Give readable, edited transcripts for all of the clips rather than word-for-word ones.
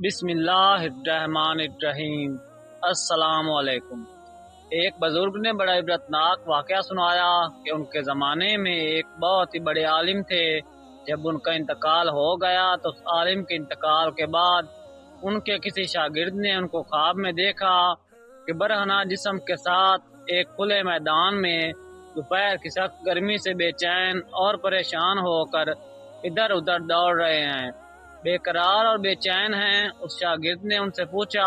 بسم اللہ الرحمن الرحیم۔ السلام علیکم۔ ایک بزرگ نے بڑا عبرتناک واقعہ سنایا کہ ان کے زمانے میں ایک بہت ہی بڑے عالم تھے۔ جب ان کا انتقال ہو گیا تو اس عالم کے انتقال کے بعد ان کے کسی شاگرد نے ان کو خواب میں دیکھا کہ برہنہ جسم کے ساتھ ایک کھلے میدان میں دوپہر کی سخت گرمی سے بے چین اور پریشان ہو کر ادھر ادھر دوڑ رہے ہیں، بے قرار اور بے چین ہیں۔ اس شاگرد نے ان سے پوچھا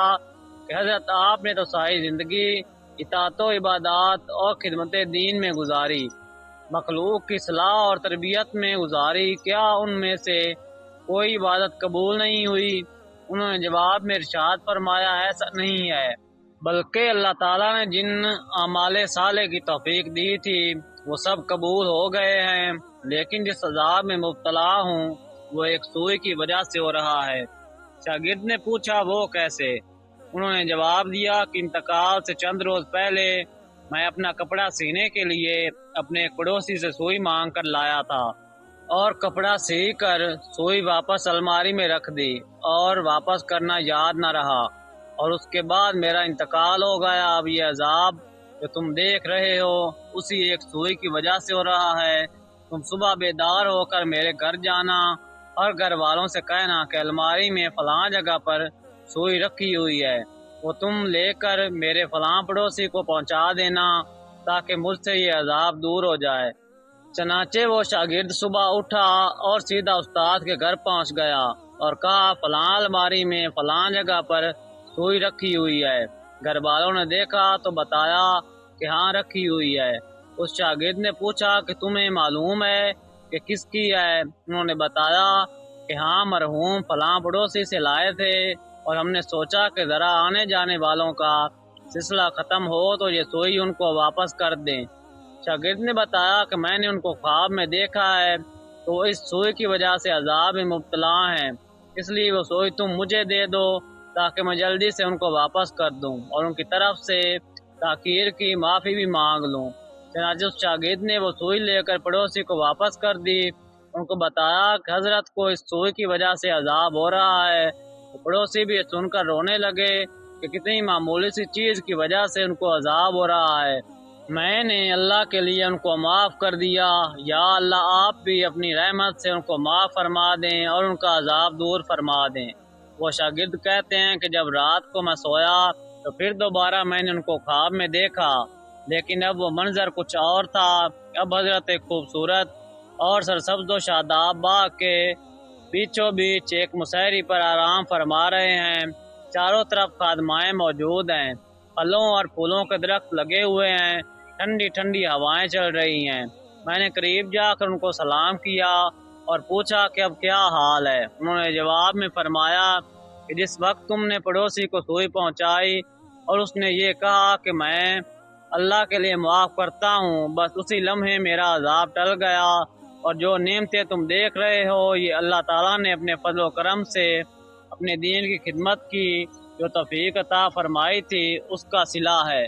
کہ حضرت آپ نے تو ساری زندگی اطاعت و عبادات اور خدمت دین میں گزاری، مخلوق کی اصلاح اور تربیت میں گزاری، کیا ان میں سے کوئی عبادت قبول نہیں ہوئی؟ انہوں نے جواب میں ارشاد فرمایا، ایسا نہیں ہے، بلکہ اللہ تعالیٰ نے جن اعمال صالح کی توفیق دی تھی وہ سب قبول ہو گئے ہیں، لیکن جس عذاب میں مبتلا ہوں وہ ایک سوئی کی وجہ سے ہو رہا ہے۔ شاگرد نے پوچھا، وہ کیسے؟ انہوں نے جواب دیا کہ انتقال سے چند روز پہلے میں اپنا کپڑا سینے کے لیے اپنے ایک پڑوسی سے سوئی مانگ کر لایا تھا اور کپڑا سی کر سوئی واپس الماری میں رکھ دی اور واپس کرنا یاد نہ رہا، اور اس کے بعد میرا انتقال ہو گیا۔ اب یہ عذاب جو تم دیکھ رہے ہو اسی ایک سوئی کی وجہ سے ہو رہا ہے۔ تم صبح بیدار ہو کر میرے گھر جانا اور گھر والوں سے کہنا کہ الماری میں فلاں جگہ پر سوئی رکھی ہوئی ہے، وہ تم لے کر میرے فلاں پڑوسی کو پہنچا دینا تاکہ مجھ سے یہ عذاب دور ہو جائے۔ چنانچہ وہ شاگرد صبح اٹھا اور سیدھا استاد کے گھر پہنچ گیا اور کہا، فلاں الماری میں فلاں جگہ پر سوئی رکھی ہوئی ہے۔ گھر والوں نے دیکھا تو بتایا کہ ہاں رکھی ہوئی ہے۔ اس شاگرد نے پوچھا کہ تمہیں معلوم ہے کہ کس کی ہے؟ انہوں نے بتایا کہ ہاں مرحوم فلاں پڑوسی سے لائے تھے، اور ہم نے سوچا کہ ذرا آنے جانے والوں کا سلسلہ ختم ہو تو یہ سوئی ان کو واپس کر دیں۔ شاگرد نے بتایا کہ میں نے ان کو خواب میں دیکھا ہے تو وہ اس سوئی کی وجہ سے عذاب میں مبتلا ہیں، اس لیے وہ سوئی تم مجھے دے دو تاکہ میں جلدی سے ان کو واپس کر دوں اور ان کی طرف سے تاخیر کی معافی بھی مانگ لوں۔ چنانچہ اس شاگرد نے وہ سوئی لے کر پڑوسی کو واپس کر دی۔ ان کو بتایا کہ حضرت کو اس سوئی کی وجہ سے عذاب ہو رہا ہے۔ تو پڑوسی بھی سن کر رونے لگے کہ کتنی معمولی سی چیز کی وجہ سے ان کو عذاب ہو رہا ہے، میں نے اللہ کے لیے ان کو معاف کر دیا، یا اللہ آپ بھی اپنی رحمت سے ان کو معاف فرما دیں اور ان کا عذاب دور فرما دیں۔ وہ شاگرد کہتے ہیں کہ جب رات کو میں سویا تو پھر دوبارہ میں نے ان کو خواب میں دیکھا، لیکن اب وہ منظر کچھ اور تھا۔ اب حضرت ایک خوبصورت اور سرسبز و شاداب باغ کے بیچوں بیچ ایک مسحری پر آرام فرما رہے ہیں۔ چاروں طرف خادمائیں موجود ہیں، پھلوں اور پھولوں کے درخت لگے ہوئے ہیں، ٹھنڈی ٹھنڈی ہوائیں چل رہی ہیں۔ میں نے قریب جا کر ان کو سلام کیا اور پوچھا کہ اب کیا حال ہے؟ انہوں نے جواب میں فرمایا کہ جس وقت تم نے پڑوسی کو سوئی پہنچائی اور اس نے یہ کہا کہ میں اللہ کے لیے معاف کرتا ہوں، بس اسی لمحے میرا عذاب ٹل گیا، اور جو نعمتیں تم دیکھ رہے ہو یہ اللہ تعالیٰ نے اپنے فضل و کرم سے اپنے دین کی خدمت کی جو توفیق عطا فرمائی تھی اس کا صلہ ہے۔